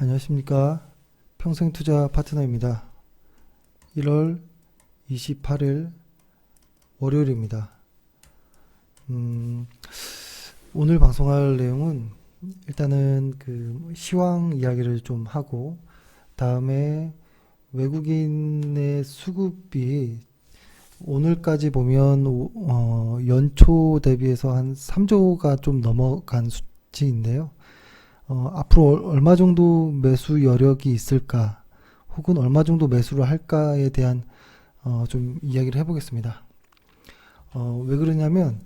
안녕하십니까. 평생투자 파트너입니다. 1월 28일 월요일입니다. 오늘 방송할 내용은 일단은 그 시황 이야기를 좀 하고, 다음에 외국인의 수급이 오늘까지 보면 연초 대비해서 한 3조가 좀 넘어간 수치인데요. 앞으로 얼마 정도 매수 여력이 있을까, 혹은 얼마 정도 매수를 할까에 대한 좀 이야기를 해보겠습니다. 왜 그러냐면,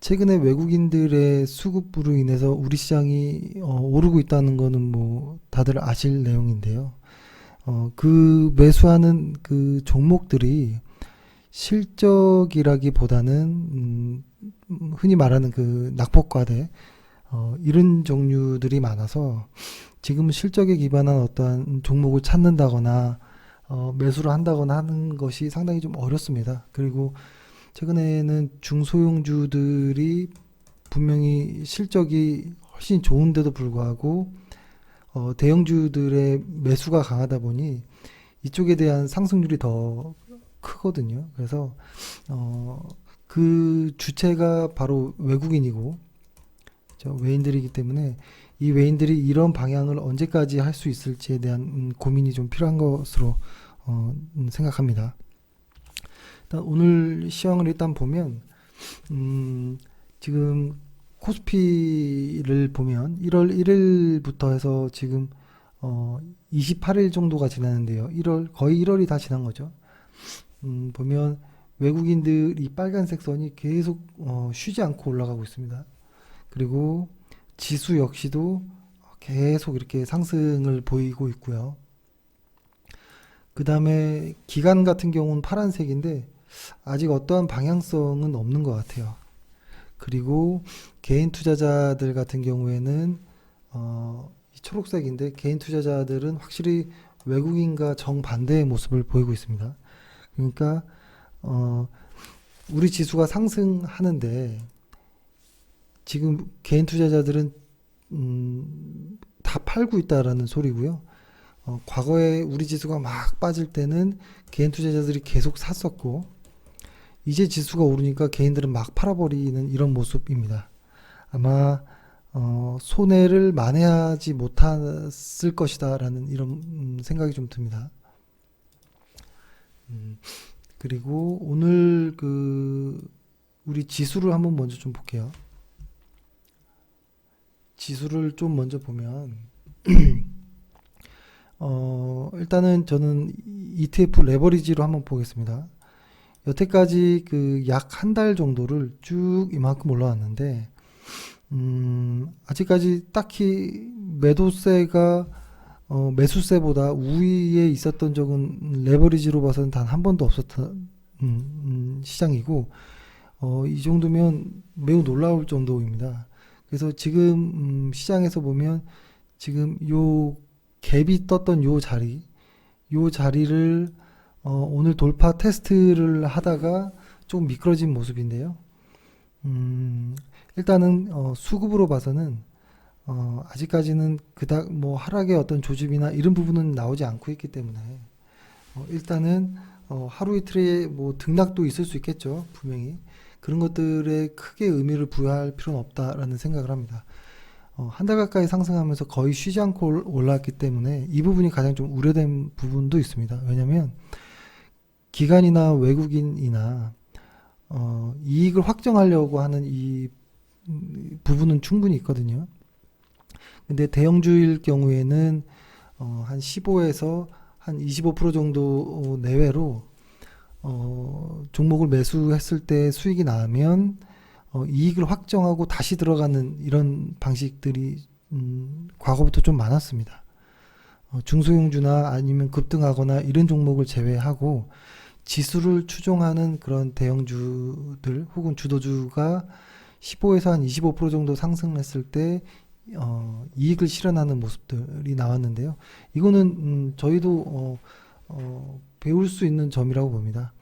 최근에 외국인들의 수급으로 인해서 우리 시장이 오르고 있다는 거는 뭐 다들 아실 내용인데요. 그 매수하는 그 종목들이 실적이라기보다는 흔히 말하는 그 낙폭과대, 이런 종류들이 많아서 지금 실적에 기반한 어떠한 종목을 찾는다거나 매수를 한다거나 하는 것이 상당히 좀 어렵습니다. 그리고 최근에는 중소형주들이 분명히 실적이 훨씬 좋은데도 불구하고 대형주들의 매수가 강하다 보니 이쪽에 대한 상승률이 더 크거든요. 그래서 그 주체가 바로 외국인이고 외인들이기 때문에, 이 외인들이 이런 방향을 언제까지 할 수 있을지에 대한 고민이 좀 필요한 것으로 생각합니다. 일단 오늘 시황을 일단 보면, 지금 코스피를 보면 1월 1일부터 해서 지금 28일 정도가 지났는데요. 거의 1월이 다 지난 거죠. 보면 외국인들 이 빨간색 선이 계속 쉬지 않고 올라가고 있습니다. 그리고 지수 역시도 계속 이렇게 상승을 보이고 있고요. 그 다음에 기간 같은 경우는 파란색인데 아직 어떠한 방향성은 없는 것 같아요. 그리고 개인 투자자들 같은 경우에는 초록색인데, 개인 투자자들은 확실히 외국인과 정반대의 모습을 보이고 있습니다. 그러니까 우리 지수가 상승하는데 지금 개인 투자자들은 다 팔고 있다라는 소리고요. 과거에 우리 지수가 막 빠질 때는 개인 투자자들이 계속 샀었고, 이제 지수가 오르니까 개인들은 막 팔아버리는 이런 모습입니다. 아마 손해를 만회하지 못했을 것이다라는 이런 생각이 좀 듭니다. 그리고 오늘 우리 지수를 한번 먼저 좀 볼게요. 지수를 좀 먼저 보면 일단은 저는 ETF 레버리지로 한번 보겠습니다. 여태까지 그 약 한 달 정도를 쭉 이만큼 올라왔는데, 아직까지 딱히 매도세가 매수세보다 우위에 있었던 적은 레버리지로 봐서는 단 한 번도 없었던 시장이고, 이 정도면 매우 놀라울 정도입니다. 그래서 지금 시장에서 보면 지금 요 갭이 떴던 요 자리를 오늘 돌파 테스트를 하다가 조금 미끄러진 모습인데요. 일단은 수급으로 봐서는 아직까지는 그닥 뭐 하락의 어떤 조짐이나 이런 부분은 나오지 않고 있기 때문에, 일단은 하루 이틀에 뭐 등락도 있을 수 있겠죠. 분명히 그런 것들에 크게 의미를 부여할 필요는 없다라는 생각을 합니다. 한 달 가까이 상승하면서 거의 쉬지 않고 올라왔기 때문에 이 부분이 가장 좀 우려된 부분도 있습니다. 왜냐하면 기관이나 외국인이나 이익을 확정하려고 하는 이 부분은 충분히 있거든요. 근데 대형주일 경우에는 한 15에서 한 25% 정도 내외로 종목을 매수했을 때 수익이 나면 이익을 확정하고 다시 들어가는 이런 방식들이 과거부터 좀 많았습니다. 중소형주나 아니면 급등하거나 이런 종목을 제외하고 지수를 추종하는 그런 대형주들 혹은 주도주가 15에서 한 25% 정도 상승했을 때 이익을 실현하는 모습들이 나왔는데요. 이거는 저희도 배울 수 있는 점이라고 봅니다.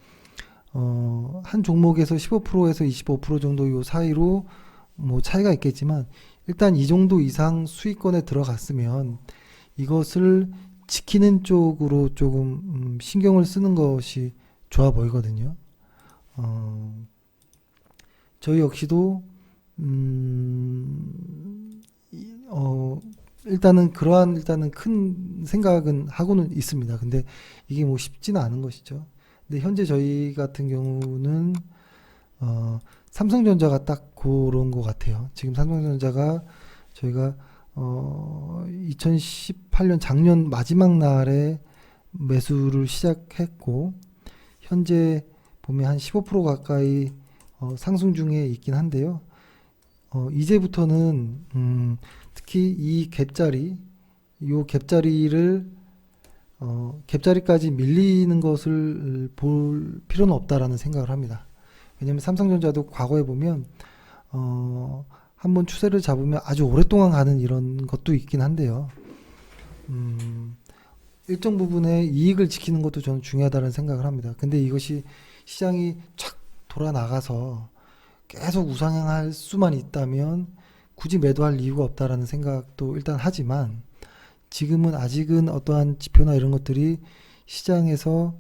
한 종목에서 15%에서 25% 정도 요 사이로 뭐 차이가 있겠지만, 일단 이 정도 이상 수익권에 들어갔으면 이것을 지키는 쪽으로 조금 신경을 쓰는 것이 좋아 보이거든요. 저희 역시도 일단은 일단은 큰 생각은 하고는 있습니다. 근데 이게 뭐 쉽지는 않은 것이죠. 근데 현재 저희 같은 경우는 삼성전자가 딱 그런 것 같아요. 지금 삼성전자가 저희가 2018년 작년 마지막 날에 매수를 시작했고 현재 보면 한 15% 가까이 상승 중에 있긴 한데요. 이제부터는 특히 이 갭자리를 갭자리까지 밀리는 것을 볼 필요는 없다라는 생각을 합니다. 왜냐하면 삼성전자도 과거에 보면 한번 추세를 잡으면 아주 오랫동안 가는 이런 것도 있긴 한데요. 일정 부분의 이익을 지키는 것도 저는 중요하다는 생각을 합니다. 근데 이것이 시장이 촥 돌아 나가서 계속 우상향할 수만 있다면 굳이 매도할 이유가 없다라는 생각도 일단 하지만 지금은 아직은 어떠한 지표나 이런 것들이 시장에서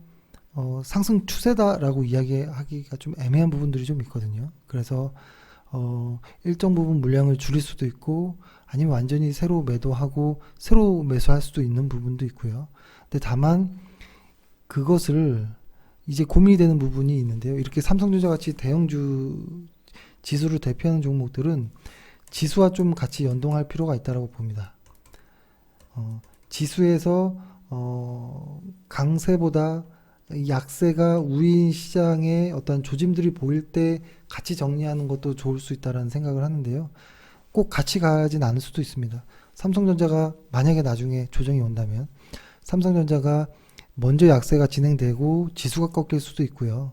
상승 추세다라고 이야기하기가 좀 애매한 부분들이 좀 있거든요. 그래서 일정 부분 물량을 줄일 수도 있고 아니면 완전히 새로 매도하고 새로 매수할 수도 있는 부분도 있고요. 근데 다만 그것을 이제 고민이 되는 부분이 있는데요. 이렇게 삼성전자 같이 대형주 지수를 대표하는 종목들은 지수와 좀 같이 연동할 필요가 있다고 봅니다. 지수에서 강세보다 약세가 우위인 시장의 어떤 조짐들이 보일 때 같이 정리하는 것도 좋을 수 있다라는 생각을 하는데요. 꼭 같이 가진 않을 수도 있습니다. 삼성전자가 만약에 나중에 조정이 온다면 삼성전자가 먼저 약세가 진행되고 지수가 꺾일 수도 있고요.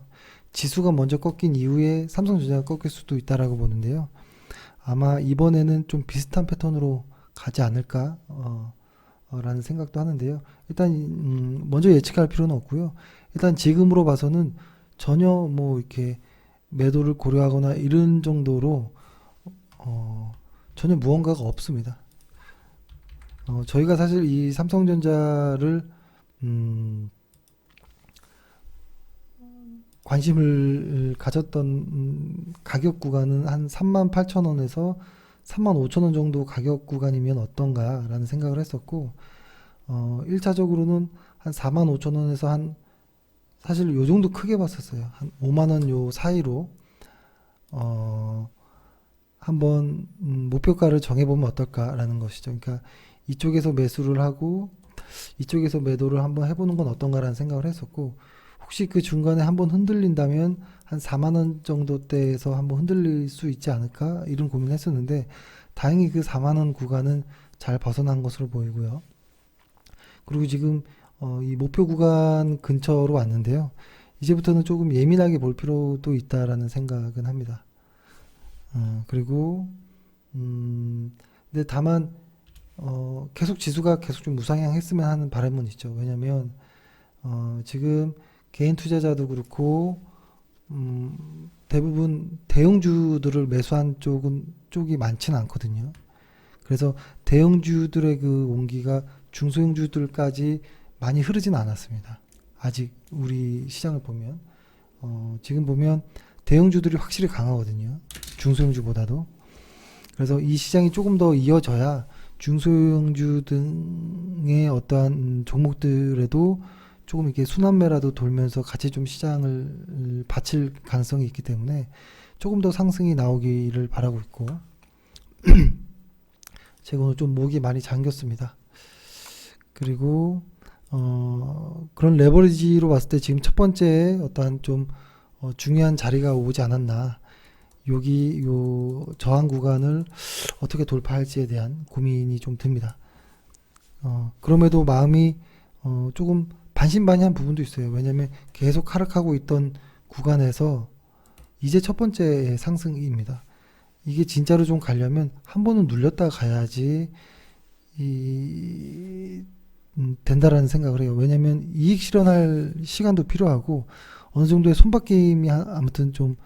지수가 먼저 꺾인 이후에 삼성전자가 꺾일 수도 있다라고 보는데요. 아마 이번에는 좀 비슷한 패턴으로 가지 않을까 라는 생각도 하는데요. 일단 먼저 예측할 필요는 없고요. 일단 지금으로 봐서는 전혀 뭐 이렇게 매도를 고려하거나 이런 정도로 전혀 무언가가 없습니다. 저희가 사실 이 삼성전자를 관심을 가졌던 가격 구간은 한 38,000원에서 35,000원 정도 가격 구간이면 어떤가라는 생각을 했었고 1차적으로는 한 45,000원에서 한 사실 요 정도 크게 봤었어요. 한 5만원 요 사이로 한번 목표가를 정해보면 어떨까라는 것이죠. 그러니까 이쪽에서 매수를 하고 이쪽에서 매도를 한번 해보는 건 어떤가라는 생각을 했었고 혹시 그 중간에 한번 흔들린다면 한 4만원 정도대에서 한번 흔들릴 수 있지 않을까 이런 고민을 했었는데 다행히 그 4만원 구간은 잘 벗어난 것으로 보이고요. 그리고 지금 이 목표 구간 근처로 왔는데요. 이제부터는 조금 예민하게 볼 필요도 있다라는 생각은 합니다. 그리고 근데 다만 계속 지수가 계속 좀 무상향했으면 하는 바람은 있죠. 왜냐면 지금 개인 투자자도 그렇고 대부분 대형주들을 매수한 쪽이 많지는 않거든요. 그래서 대형주들의 그 온기가 중소형주들까지 많이 흐르진 않았습니다. 아직 우리 시장을 보면 지금 보면 대형주들이 확실히 강하거든요. 중소형주보다도. 그래서 이 시장이 조금 더 이어져야 중소형주 등의 어떠한 종목들에도 조금 이렇게 순환매라도 돌면서 같이 좀 시장을 받칠 가능성이 있기 때문에 조금 더 상승이 나오기를 바라고 있고 제가 오늘 좀 목이 많이 잠겼습니다. 그리고 그런 레버리지로 봤을 때 지금 첫 번째 어떠한 좀 중요한 자리가 오지 않았나 여기 요 저항 구간을 어떻게 돌파할지에 대한 고민이 좀 듭니다. 그럼에도 마음이 조금 반신반의한 부분도 있어요. 왜냐면 계속 하락하고 있던 구간에서 이제 첫 번째 상승입니다. 이게 진짜로 좀 가려면 한 번은 눌렸다 가야지 된다라는 생각을 해요. 왜냐면 이익 실현할 시간도 필요하고 어느 정도의 손바뀜이 아무튼 좀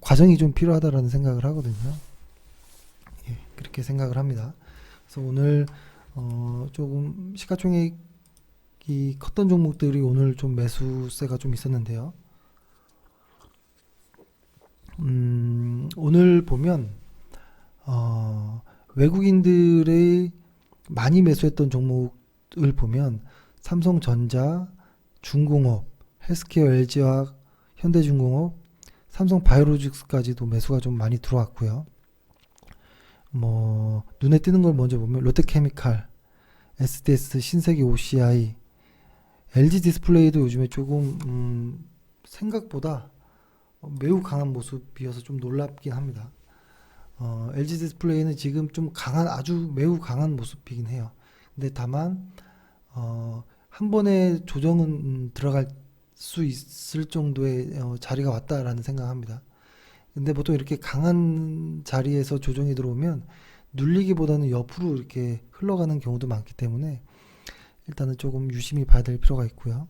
과정이 좀 필요하다라는 생각을 하거든요. 예, 그렇게 생각을 합니다. 그래서 오늘 조금 시가총액이 컸던 종목들이 오늘 좀 매수세가 좀 있었는데요. 오늘 보면 외국인들의 많이 매수했던 종목을 보면 삼성전자, 중공업, 헬스케어, LG화학, 현대중공업, 삼성바이오로직스까지도 매수가 좀 많이 들어왔고요. 뭐 눈에 띄는 걸 먼저 보면 롯데케미칼, SDS, 신세계 OCI, LG 디스플레이도 요즘에 조금 생각보다 매우 강한 모습이어서 좀 놀랍긴 합니다. LG 디스플레이는 지금 좀 강한, 아주 매우 강한 모습이긴 해요. 근데 다만 한 번에 조정은 들어갈 수 있을 정도의 자리가 왔다라는 생각합니다. 근데 보통 이렇게 강한 자리에서 조정이 들어오면 눌리기보다는 옆으로 이렇게 흘러가는 경우도 많기 때문에 일단은 조금 유심히 봐야 될 필요가 있고요.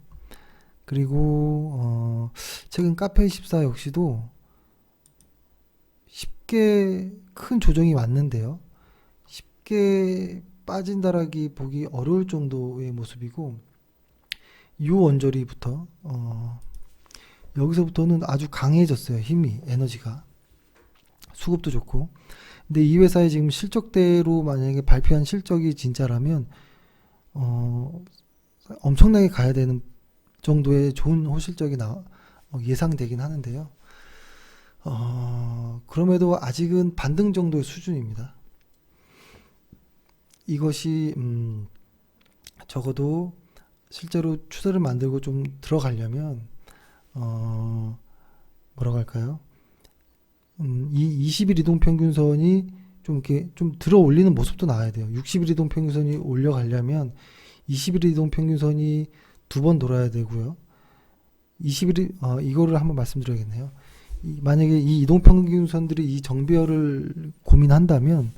그리고 최근 카페24 역시도 쉽게 큰 조정이 왔는데요. 쉽게 빠진다라기 보기 어려울 정도의 모습이고, 요 언저리부터 여기서부터는 아주 강해졌어요. 힘이, 에너지가. 수급도 좋고. 근데 이 회사의 지금 실적대로 만약에 발표한 실적이 진짜라면 엄청나게 가야 되는 정도의 좋은 호실적이 예상되긴 하는데요. 그럼에도 아직은 반등 정도의 수준입니다. 이것이 적어도 실제로 추세를 만들고 좀 들어가려면 뭐라고 할까요? 이 20일 이동평균선이 좀 이렇게 좀 들어 올리는 모습도 나와야 돼요. 60일 이동평균선이 올려가려면 20일 이동평균선이 두 번 돌아야 되고요. 20일 이거를 한번 말씀드려야겠네요. 만약에 이 이동평균선들이 이 정배열을 고민한다면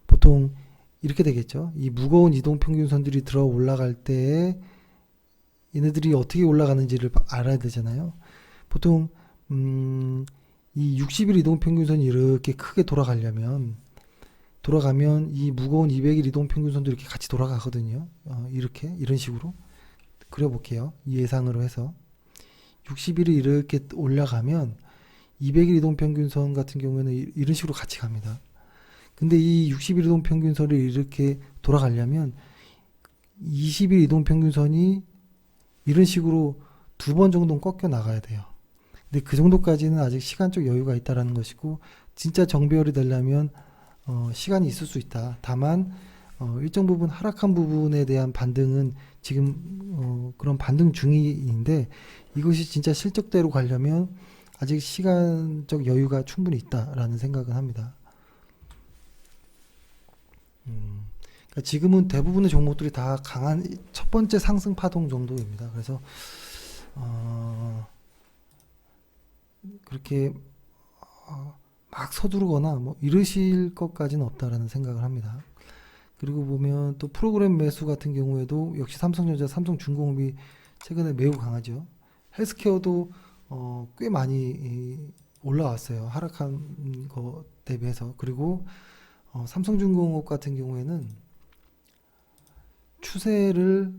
보통 이렇게 되겠죠. 이 무거운 이동평균선들이 들어 올라갈 때에 얘네들이 어떻게 올라가는지를 알아야 되잖아요. 보통 이 60일 이동평균선이 이렇게 크게 돌아가면 이 무거운 200일 이동평균선도 이렇게 같이 돌아가거든요. 이렇게 이런 식으로 그려볼게요. 예상으로 해서 60일이 이렇게 올라가면 200일 이동평균선 같은 경우에는 이런 식으로 같이 갑니다. 근데 이 60일 이동평균선을 이렇게 돌아가려면 20일 이동평균선이 이런 식으로 두 번 정도는 꺾여 나가야 돼요. 근데 그 정도까지는 아직 시간적 여유가 있다라는 것이고, 진짜 정배열이 되려면 시간이 있을 수 있다. 다만 일정 부분 하락한 부분에 대한 반등은 지금 그런 반등 중인데, 이것이 진짜 실적대로 가려면 아직 시간적 여유가 충분히 있다라는 생각은 합니다. 그러니까 지금은 대부분의 종목들이 다 강한 첫 번째 상승 파동 정도입니다. 그래서 그렇게 막 서두르거나 뭐 이러실 것까지는 없다라는 생각을 합니다. 그리고 보면 또 프로그램 매수 같은 경우에도 역시 삼성전자, 삼성중공업이 최근에 매우 강하죠. 헬스케어도 꽤 많이 올라왔어요. 하락한 거 대비해서. 그리고 삼성중공업 같은 경우에는 추세를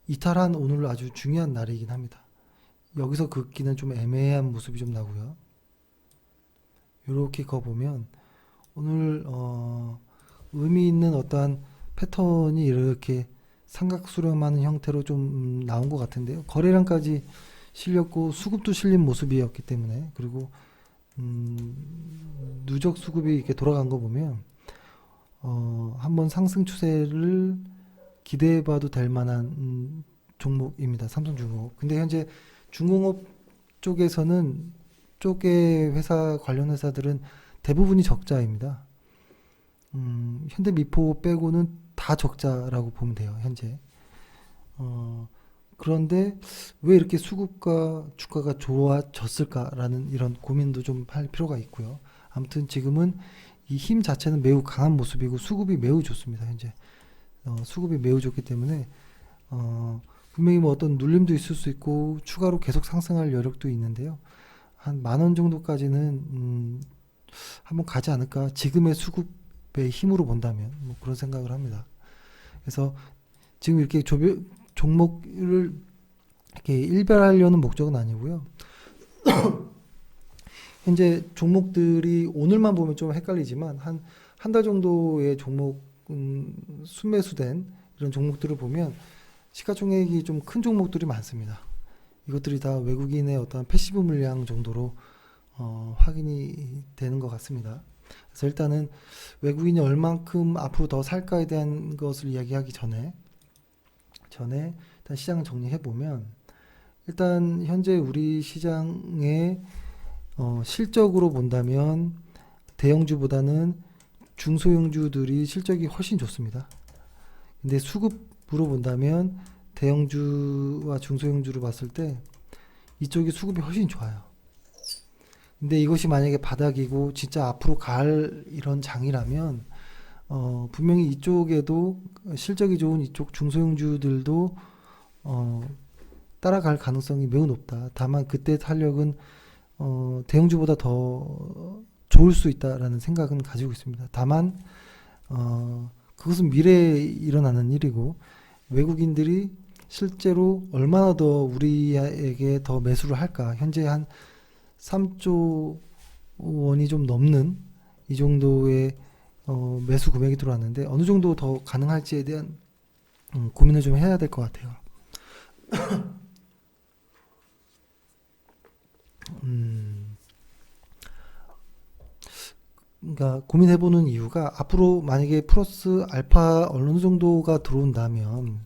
이탈한 오늘 아주 중요한 날이긴 합니다. 여기서 긋기는 좀 애매한 모습이 좀 나고요. 이렇게 거보면 오늘 의미 있는 어떠한 패턴이 이렇게 삼각 수렴하는 형태로 좀 나온 것 같은데요. 거래량까지 실렸고 수급도 실린 모습이었기 때문에, 그리고 누적 수급이 이렇게 돌아간 거 보면 한번 상승 추세를 기대해봐도 될 만한 종목입니다. 삼성중공업. 근데 현재 중공업 쪽에서는 쪽의 회사 관련 회사들은 대부분이 적자입니다. 현대미포 빼고는 다 적자라고 보면 돼요. 현재. 그런데 왜 이렇게 수급과 주가가 좋아졌을까라는 이런 고민도 좀 할 필요가 있고요. 아무튼 지금은 이 힘 자체는 매우 강한 모습이고 수급이 매우 좋습니다. 현재 수급이 매우 좋기 때문에 분명히 뭐 어떤 눌림도 있을 수 있고 추가로 계속 상승할 여력도 있는데요. 한 10,000원 정도까지는 한번 가지 않을까. 지금의 수급 기업의 힘으로 본다면 뭐 그런 생각을 합니다. 그래서 지금 이렇게 종목을 이렇게 일별하려는 목적은 아니고요. 현재 종목들이 오늘만 보면 좀 헷갈리지만 한 달 정도의 종목 순매수된 이런 종목들을 보면 시가총액이 좀 큰 종목들이 많습니다. 이것들이 다 외국인의 어떤 패시브 물량 정도로 확인이 되는 것 같습니다. 그래서 일단은 외국인이 얼만큼 앞으로 더 살까에 대한 것을 이야기하기 전에 일단 시장을 정리해 보면 일단 현재 우리 시장의 실적으로 본다면 대형주보다는 중소형주들이 실적이 훨씬 좋습니다. 근데 수급으로 본다면 대형주와 중소형주를 봤을 때 이쪽이 수급이 훨씬 좋아요. 근데 이것이 만약에 바닥이고 진짜 앞으로 갈 이런 장이라면 분명히 이쪽에도 실적이 좋은 이쪽 중소형주들도 따라갈 가능성이 매우 높다. 다만 그때 탄력은 대형주보다 더 좋을 수 있다라는 생각은 가지고 있습니다. 다만 그것은 미래에 일어나는 일이고 외국인들이 실제로 얼마나 더 우리에게 더 매수를 할까? 현재 한 3조 원이 좀 넘는 이 정도의 매수 금액이 들어왔는데 어느 정도 더 가능할지에 대한 고민을 좀 해야 될 것 같아요. 그러니까 고민해보는 이유가 앞으로 만약에 플러스 알파 어느 정도가 들어온다면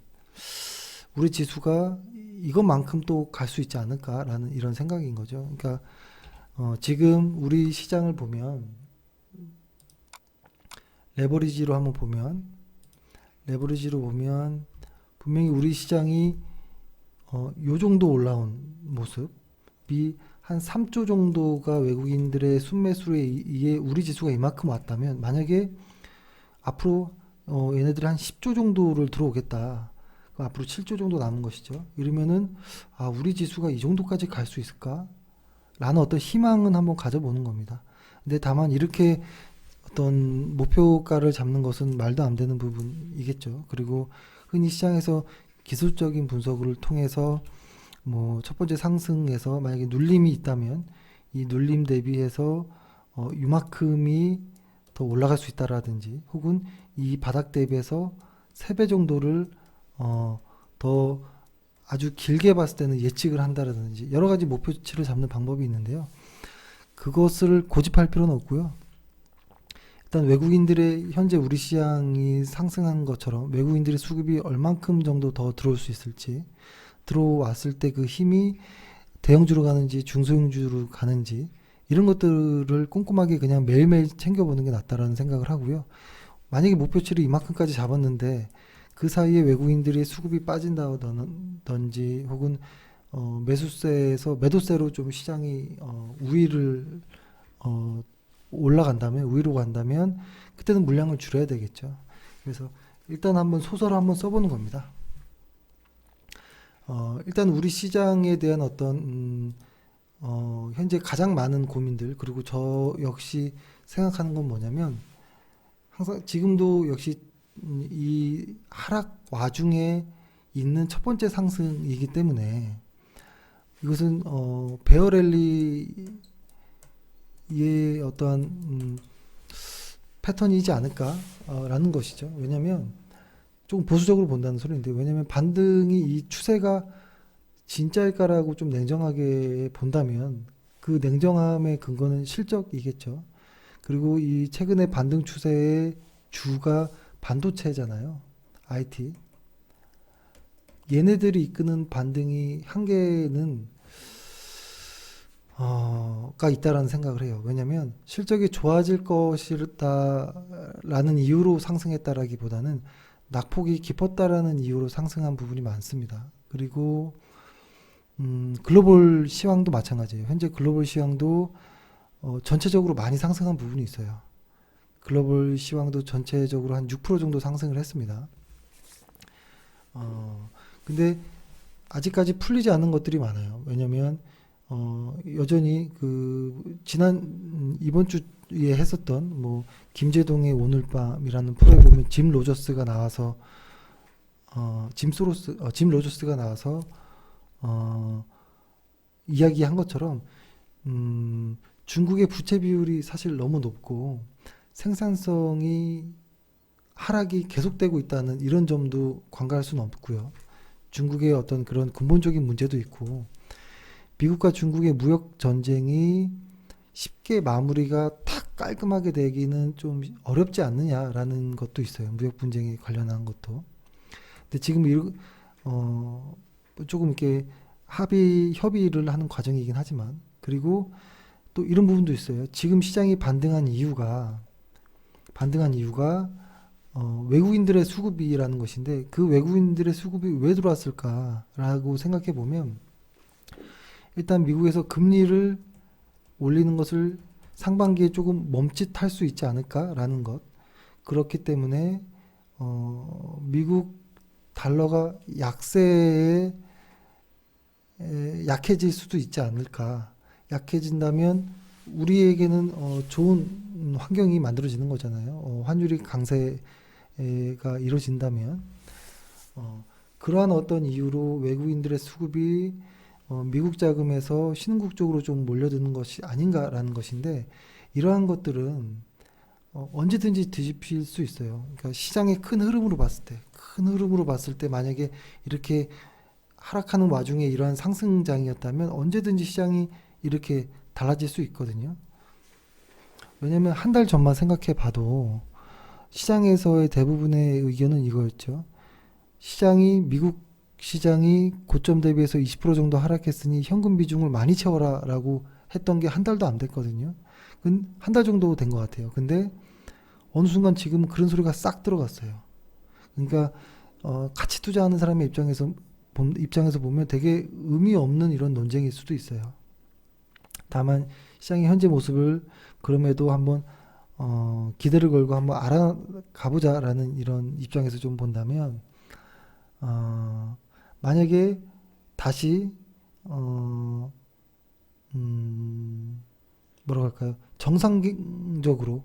우리 지수가 이것만큼 또 갈 수 있지 않을까라는 이런 생각인 거죠. 그러니까 지금 우리 시장을 보면 레버리지로 보면 분명히 우리 시장이 요 정도 올라온 모습이 한 3조 정도가 외국인들의 순매수에 의해 우리 지수가 이만큼 왔다면 만약에 앞으로 얘네들이 한 10조 정도를 들어오겠다. 그럼 앞으로 7조 정도 남은 것이죠. 이러면은 우리 지수가 이 정도까지 갈 수 있을까? 라는 어떤 희망은 한번 가져보는 겁니다. 근데 다만 이렇게 어떤 목표가를 잡는 것은 말도 안 되는 부분이겠죠. 그리고 흔히 시장에서 기술적인 분석을 통해서 뭐 첫 번째 상승에서 만약에 눌림이 있다면 이 눌림 대비해서 이만큼이 더 올라갈 수 있다라든지 혹은 이 바닥 대비해서 3배 정도를 더 아주 길게 봤을 때는 예측을 한다라든지 여러 가지 목표치를 잡는 방법이 있는데요. 그것을 고집할 필요는 없고요. 일단 외국인들의 현재 우리 시장이 상승한 것처럼 외국인들의 수급이 얼만큼 정도 더 들어올 수 있을지 들어왔을 때 그 힘이 대형주로 가는지 중소형주로 가는지 이런 것들을 꼼꼼하게 그냥 매일매일 챙겨보는 게 낫다라는 생각을 하고요. 만약에 목표치를 이만큼까지 잡았는데 그 사이에 외국인들의 수급이 빠진다든지 혹은 매수세에서 매도세로 좀 시장이 우위를 우위로 간다면 그때는 물량을 줄여야 되겠죠. 그래서 일단 한번 소설을 한번 써보는 겁니다. 일단 우리 시장에 대한 어떤 현재 가장 많은 고민들 그리고 저 역시 생각하는 건 뭐냐면 항상 지금도 역시 이 하락 와중에 있는 첫 번째 상승이기 때문에 이것은 베어랠리의 어떠한 패턴이지 않을까라는 것이죠. 왜냐하면 조금 보수적으로 본다는 소리인데 왜냐하면 반등이 이 추세가 진짜일까라고 좀 냉정하게 본다면 그 냉정함의 근거는 실적이겠죠. 그리고 이 최근의 반등 추세의 주가 반도체잖아요. IT. 얘네들이 이끄는 반등이 한계는 가 있다라는 생각을 해요. 왜냐하면 실적이 좋아질 것이다라는 이유로 상승했다라기보다는 낙폭이 깊었다라는 이유로 상승한 부분이 많습니다. 그리고 글로벌 시황도 마찬가지예요. 현재 글로벌 시황도 전체적으로 많이 상승한 부분이 있어요. 글로벌 시황도 전체적으로 한 6% 정도 상승을 했습니다. 근데 아직까지 풀리지 않은 것들이 많아요. 왜냐면 여전히 그 이번 주 했었던 뭐 김제동의 오늘 밤이라는 프로에 보면 짐 로저스가 나와서 짐 로저스가 나와서 이야기한 것처럼 중국의 부채 비율이 사실 너무 높고 생산성이 하락이 계속되고 있다는 이런 점도 관가할 수는 없고요. 중국의 어떤 그런 근본적인 문제도 있고 미국과 중국의 무역 전쟁이 쉽게 마무리가 탁 깔끔하게 되기는 좀 어렵지 않느냐라는 것도 있어요. 무역 분쟁에 관련한 것도. 근데 지금 조금 이렇게 협의를 하는 과정이긴 하지만 그리고 또 이런 부분도 있어요. 지금 시장이 반등한 이유가 외국인들의 수급이라는 것인데 그 외국인들의 수급이 왜 들어왔을까라고 생각해 보면 일단 미국에서 금리를 올리는 것을 상반기에 조금 멈칫할 수 있지 않을까라는 것. 그렇기 때문에 미국 달러가 약해질 수도 있지 않을까. 약해진다면 우리에게는 좋은 환경이 만들어지는 거잖아요. 환율이 강세가 이루어진다면 그러한 어떤 이유로 외국인들의 수급이 미국 자금에서 신흥국 쪽으로 좀 몰려드는 것이 아닌가라는 것인데 이러한 것들은 언제든지 뒤집힐 수 있어요. 그러니까 시장의 큰 흐름으로 봤을 때 만약에 이렇게 하락하는 와중에 이러한 상승장이었다면 언제든지 시장이 이렇게 달라질 수 있거든요. 왜냐하면 한 달 전만 생각해 봐도 시장에서의 대부분의 의견은 이거였죠. 미국 시장이 고점 대비해서 20% 정도 하락했으니 현금 비중을 많이 채워라 라고 했던 게 한 달도 안 됐거든요. 한 달 정도 된 것 같아요. 근데 어느 순간 지금 그런 소리가 싹 들어갔어요. 그러니까 같이 투자하는 사람의 입장에서 보면 되게 의미 없는 이런 논쟁일 수도 있어요. 다만 시장의 현재 모습을 그럼에도 한번 기대를 걸고 한번 알아가보자라는 이런 입장에서 좀 본다면 만약에 다시 뭐라고 할까요? 정상적으로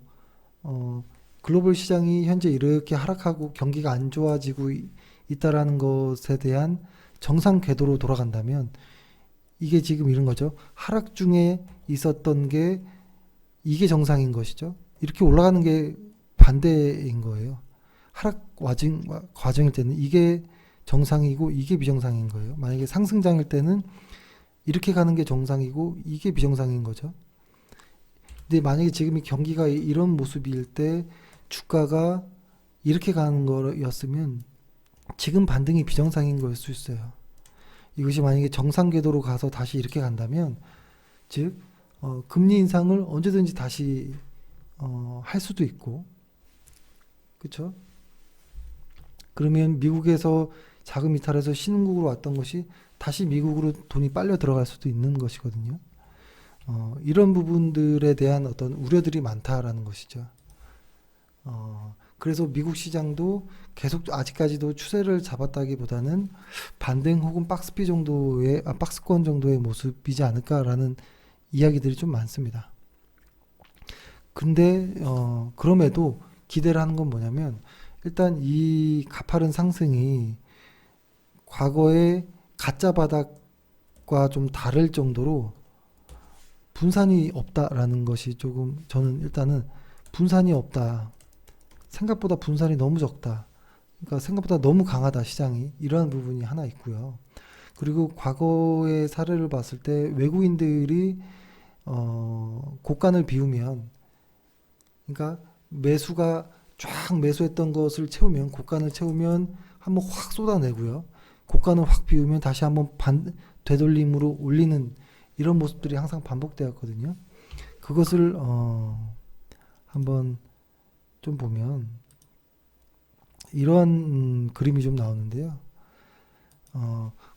글로벌 시장이 현재 이렇게 하락하고 경기가 안 좋아지고 있다라는 것에 대한 정상 궤도로 돌아간다면 이게 지금 이런 거죠. 하락 중에 있었던 게 이게 정상인 것이죠. 이렇게 올라가는 게 반대인 거예요. 하락 과정일 때는 이게 정상이고 이게 비정상인 거예요. 만약에 상승장일 때는 이렇게 가는 게 정상이고 이게 비정상인 거죠. 근데 만약에 지금 이 경기가 이런 모습일 때 주가가 이렇게 가는 거였으면 지금 반등이 비정상인 거일 수 있어요. 이것이 만약에 정상 궤도로 가서 다시 이렇게 간다면 즉 금리 인상을 언제든지 다시 할 수도 있고 그렇죠? 그러면 미국에서 자금 이탈해서 신흥국으로 왔던 것이 다시 미국으로 돈이 빨려 들어갈 수도 있는 것이거든요. 이런 부분들에 대한 어떤 우려들이 많다라는 것이죠. 그래서 미국 시장도 계속 아직까지도 추세를 잡았다기보다는 반등 혹은 박스권 정도의 모습이지 않을까라는 이야기들이 좀 많습니다. 근데 그럼에도 기대를 하는 건 뭐냐면 일단 이 가파른 상승이 과거의 가짜 바닥과 좀 다를 정도로 분산이 없다라는 것이 조금 저는 일단은 분산이 없다. 생각보다 분산이 너무 적다. 그러니까 생각보다 너무 강하다 시장이 이러한 부분이 하나 있고요. 그리고 과거의 사례를 봤을 때 외국인들이 고간을 비우면 그러니까 쫙 매수했던 것을 채우면 고간을 채우면 한번 확 쏟아내고요. 고간을 확 비우면 다시 한번 되돌림으로 올리는 이런 모습들이 항상 반복되었거든요. 그것을 한번 좀 보면 이러한 그림이 좀 나오는데요.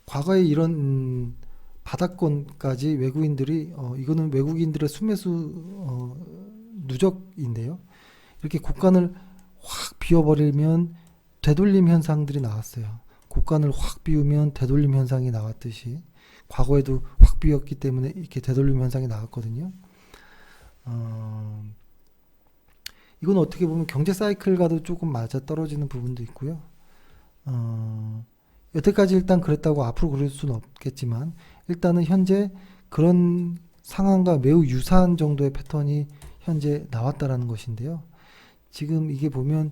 과거에 이런 바닥권까지 외국인들이 이거는 외국인들의 순매수 누적인데요. 이렇게 고간을 확 비워버리면 되돌림 현상들이 나왔어요. 고간을 확 비우면 되돌림 현상이 나왔듯이 과거에도 확 비웠기 때문에 이렇게 되돌림 현상이 나왔거든요. 이건 어떻게 보면 경제 사이클과도 조금 맞아 떨어지는 부분도 있고요. 여태까지 일단 그랬다고 앞으로 그럴 수는 없겠지만 일단은 현재 그런 상황과 매우 유사한 정도의 패턴이 현재 나왔다라는 것인데요. 지금 이게 보면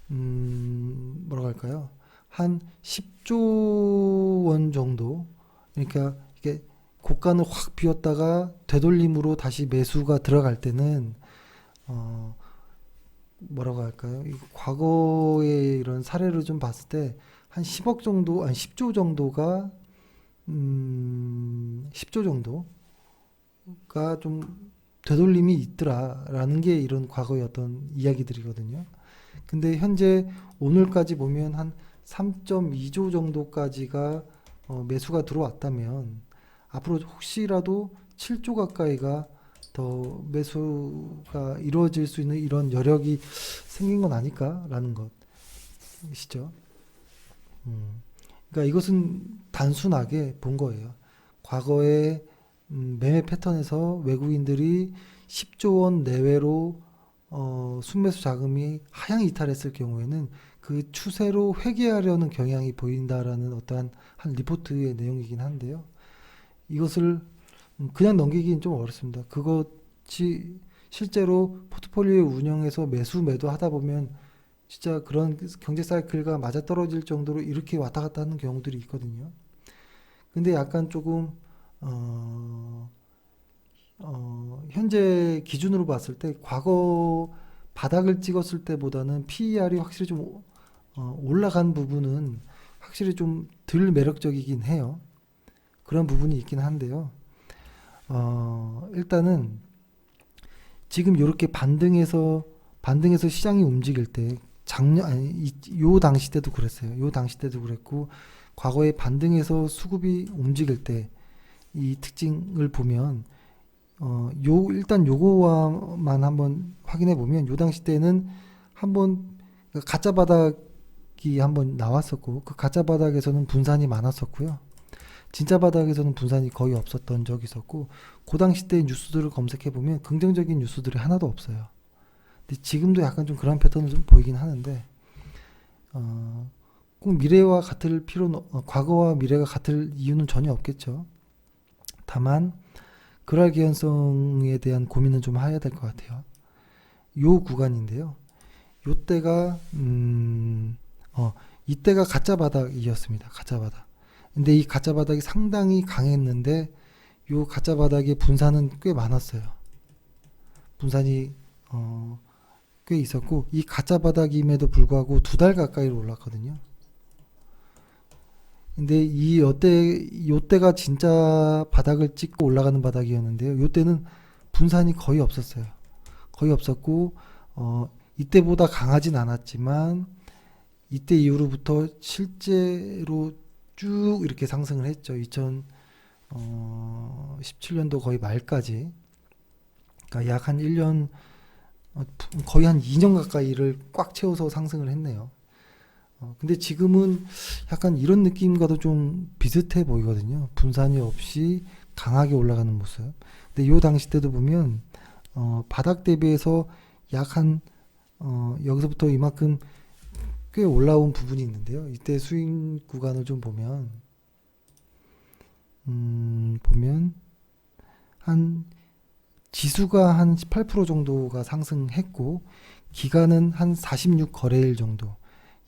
뭐라고 할까요? 한 10조 원 정도, 그러니까 이게 고간을 확 비웠다가 되돌림으로 다시 매수가 들어갈 때는 뭐라고 할까요? 이 과거의 이런 사례를 좀 봤을 때 한 10억 정도, 아니 10조 정도가 10조 정도가 좀 되돌림이 있더라라는 게 이런 과거의 어떤 이야기들이거든요. 근데 현재 오늘까지 보면 한 3.2조 정도까지가 매수가 들어왔다면 앞으로 혹시라도 7조 가까이가 더 매수가 이루어질 수 있는 이런 여력이 생긴 건 아닐까라는 것이죠. 그러니까 이것은 단순하게 본 거예요. 과거의 매매 패턴에서 외국인들이 10조 원 내외로 순매수 자금이 하향 이탈했을 경우에는 그 추세로 회귀하려는 경향이 보인다라는 어떠한 한 리포트의 내용이긴 한데요. 이것을 그냥 넘기기는 좀 어렵습니다. 그것이 실제로 포트폴리오 운영에서 매수 매도 하다 보면 진짜 그런 경제 사이클과 맞아떨어질 정도로 이렇게 왔다 갔다 하는 경우들이 있거든요. 근데 약간 조금 현재 기준으로 봤을 때 과거 바닥을 찍었을 때보다는 PER이 확실히 좀 올라간 부분은 확실히 좀 덜 매력적이긴 해요. 그런 부분이 있긴 한데요. 일단은 지금 이렇게 반등해서 시장이 움직일 때 요 당시 때도 그랬어요. 요 당시 때도 그랬고 과거에 반등해서 수급이 움직일 때 이 특징을 보면 일단 요거만 한번 확인해 보면 요 당시 때는 한번 가짜 바닥이 한번 나왔었고 그 가짜 바닥에서는 분산이 많았었고요. 진짜 바닥에서는 분산이 거의 없었던 적이 있었고 그 당시 때 뉴스들을 검색해 보면 긍정적인 뉴스들이 하나도 없어요. 근데 지금도 약간 좀 그런 패턴을 좀 보이긴 하는데 꼭 미래와 같을 필요는 과거와 미래가 같을 이유는 전혀 없겠죠. 다만 그럴 개연성에 대한 고민은 좀 해야 될 것 같아요. 요 구간인데요. 요때가 이때가 가짜 바닥이었습니다. 가짜 바닥. 근데 이 가짜 바닥이 상당히 강했는데 요 가짜 바닥의 분산은 꽤 많았어요. 분산이 꽤 있었고 이 가짜 바닥임에도 불구하고 2달 가까이로 올랐거든요. 근데 요때가 진짜 바닥을 찍고 올라가는 바닥이었는데요. 요때는 분산이 거의 없었어요. 거의 없었고 이때보다 강하진 않았지만 이때 이후로부터 실제로 쭉 이렇게 상승을 했죠. 2017년도 거의 말까지. 그러니까 약 한 1년, 거의 한 2년 가까이를 꽉 채워서 상승을 했네요. 근데 지금은 약간 이런 느낌과도 좀 비슷해 보이거든요. 분산이 없이 강하게 올라가는 모습. 근데 요 당시 때도 보면, 바닥 대비해서 약 한, 여기서부터 이만큼 꽤 올라온 부분이 있는데요. 이때 수익 구간을 좀 보면 한 지수가 한 18% 정도가 상승했고 기간은 한 46거래일 정도,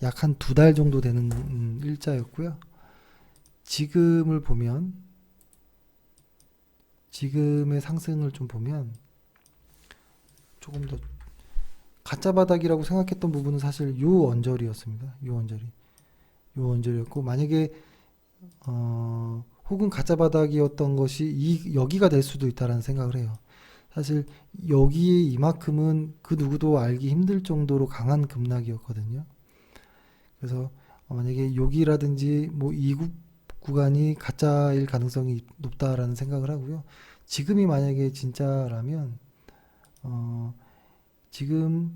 약 한 2달 정도 되는 일자였고요. 지금을 보면 지금의 상승을 좀 보면 조금 더 가짜 바닥이라고 생각했던 부분은 사실 요 언저리였습니다. 요 언저리였고 만약에 혹은 가짜 바닥이었던 것이 여기가 될 수도 있다라는 생각을 해요. 사실 여기에 이만큼은 그 누구도 알기 힘들 정도로 강한 급락이었거든요. 그래서 만약에 여기라든지 뭐 이 구간이 가짜일 가능성이 높다라는 생각을 하고요. 지금이 만약에 진짜라면 지금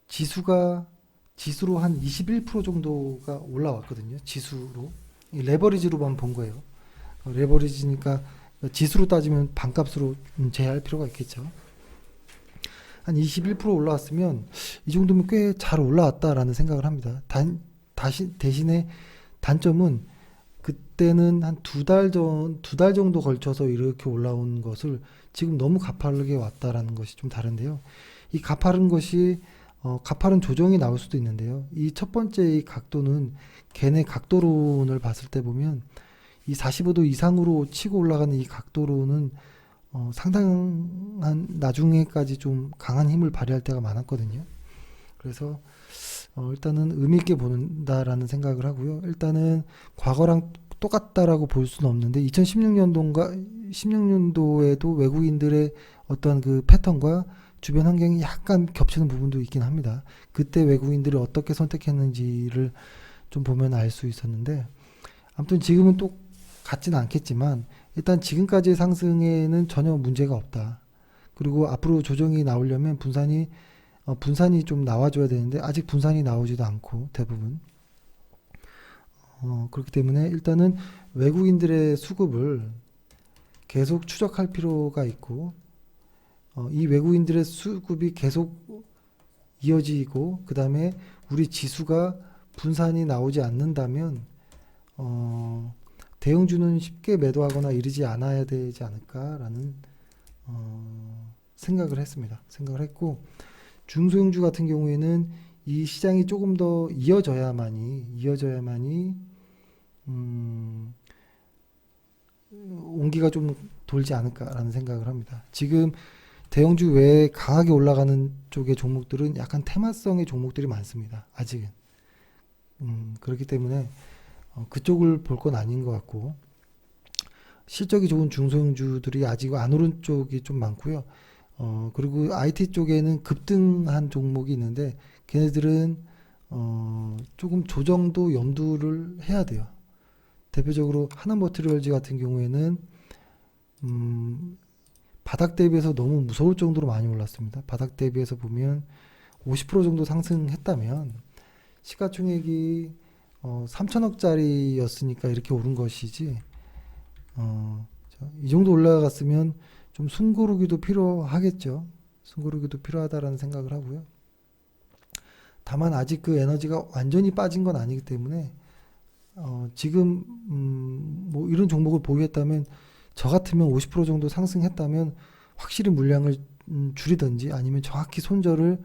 지수로 한 21% 정도가 올라왔거든요. 지수로. 레버리지로만 본 거예요. 레버리지니까 지수로 따지면 반값으로 제외할 필요가 있겠죠. 한 21% 올라왔으면 이 정도면 꽤 잘 올라왔다라는 생각을 합니다. 대신에 단점은 그때는 한 두 달 정도 걸쳐서 이렇게 올라온 것을 지금 너무 가파르게 왔다라는 것이 좀 다른데요. 이 가파른 것이 가파른 조정이 나올 수도 있는데요. 이 첫 번째 이 각도는 걔네 각도론을 봤을 때 보면 이 45도 이상으로 치고 올라가는 이 각도로는 상당한 나중에까지 좀 강한 힘을 발휘할 때가 많았거든요. 그래서 일단은 의미 있게 본다라는 생각을 하고요. 일단은 과거랑 똑같다라고 볼 수는 없는데 16년도에도 외국인들의 어떤 그 패턴과 주변 환경이 약간 겹치는 부분도 있긴 합니다. 그때 외국인들이 어떻게 선택했는지를 좀 보면 알 수 있었는데 아무튼 지금은 또 같지는 않겠지만 일단 지금까지의 상승에는 전혀 문제가 없다. 그리고 앞으로 조정이 나오려면 분산이 좀 나와줘야 되는데 아직 분산이 나오지도 않고 대부분 그렇기 때문에 일단은 외국인들의 수급을 계속 추적할 필요가 있고 이 외국인들의 수급이 계속 이어지고 그 다음에 우리 지수가 분산이 나오지 않는다면 대형주는 쉽게 매도하거나 이러지 않아야 되지 않을까라는 생각을 했고 중소형주 같은 경우에는 이 시장이 조금 더 이어져야만이 온기가 좀 돌지 않을까라는 생각을 합니다. 지금 대형주 외에 강하게 올라가는 쪽의 종목들은 약간 테마성의 종목들이 많습니다. 아직은. 그렇기 때문에 그쪽을 볼 건 아닌 것 같고 실적이 좋은 중소형주들이 아직 안 오른 쪽이 좀 많고요. 그리고 IT 쪽에는 급등한 종목이 있는데 걔네들은 조금 조정도 염두를 해야 돼요. 대표적으로 하나머티리얼즈 같은 경우에는 바닥 대비해서 너무 무서울 정도로 많이 올랐습니다. 바닥 대비해서 보면 50% 정도 상승했다면 시가총액이 3천억짜리였으니까 이렇게 오른 것이지 이 정도 올라갔으면 좀 숨고르기도 필요하겠죠. 숨고르기도 필요하다라는 생각을 하고요. 다만 아직 그 에너지가 완전히 빠진 건 아니기 때문에 지금 뭐 이런 종목을 보유했다면 저 같으면 50% 정도 상승했다면 확실히 물량을 줄이든지 아니면 정확히 손절을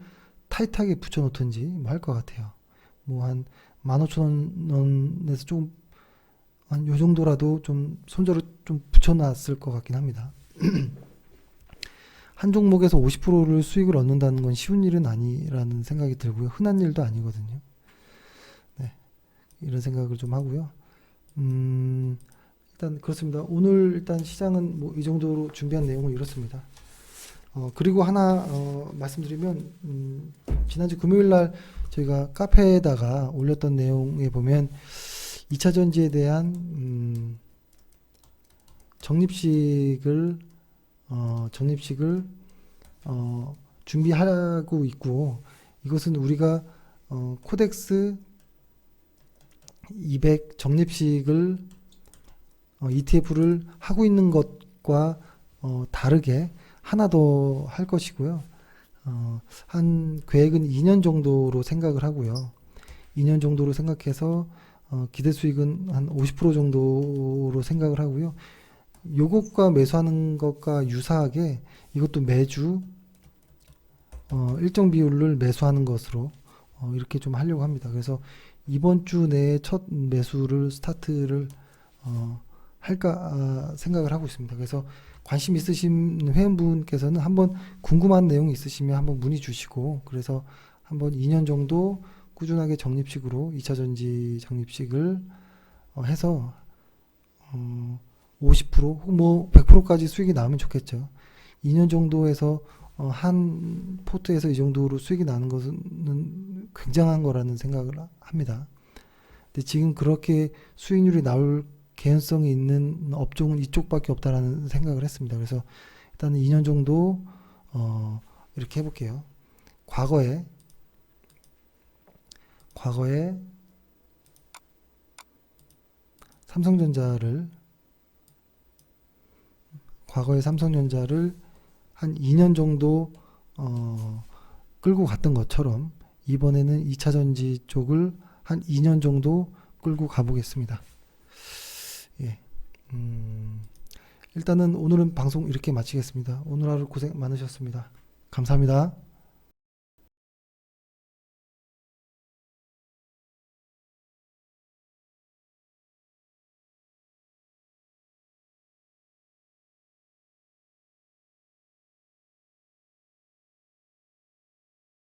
타이트하게 붙여놓든지 뭐 할 것 같아요. 뭐 한 15,000원에서 좀 한 요 정도라도 좀 손절을 좀 붙여놨을 것 같긴 합니다. 한 종목에서 50%를 수익을 얻는다는 건 쉬운 일은 아니라는 생각이 들고요. 흔한 일도 아니거든요. 네, 이런 생각을 좀 하고요. 일단 그렇습니다. 오늘 일단 시장은 뭐 이 정도로 준비한 내용은 이렇습니다. 그리고 하나 말씀드리면 지난주 금요일 날 저희가 카페에다가 올렸던 내용에 보면 2차 전지에 대한 적립식을 준비하고 있고 이것은 우리가 코덱스 200 적립식을 ETF를 하고 있는 것과 다르게 하나 더 할 것이고요. 한 계획은 2년 정도로 생각을 하고요. 2년 정도로 생각해서 기대 수익은 한 50% 정도로 생각을 하고요. 요것과 매수하는 것과 유사하게 이것도 매주 일정 비율을 매수하는 것으로 이렇게 좀 하려고 합니다. 그래서 이번 주 내에 첫 매수를 스타트를 할까 생각을 하고 있습니다. 그래서 관심 있으신 회원분께서는 한번 궁금한 내용이 있으시면 한번 문의 주시고 그래서 한번 2년 정도 꾸준하게 적립식으로 2차 전지 적립식을 해서 50% 혹은 뭐 100%까지 수익이 나오면 좋겠죠. 2년 정도 해서 한 포트에서 이 정도로 수익이 나는 것은 굉장한 거라는 생각을 합니다. 근데 지금 그렇게 수익률이 나올 개연성이 있는 업종은 이쪽밖에 없다라는 생각을 했습니다. 그래서 일단은 2년 정도 이렇게 해볼게요. 과거에 삼성전자를 한 2년 정도 끌고 갔던 것처럼 이번에는 2차 전지 쪽을 한 2년 정도 끌고 가보겠습니다. 예. 일단은 오늘은 방송 이렇게 마치겠습니다. 오늘 하루 고생 많으셨습니다. 감사합니다.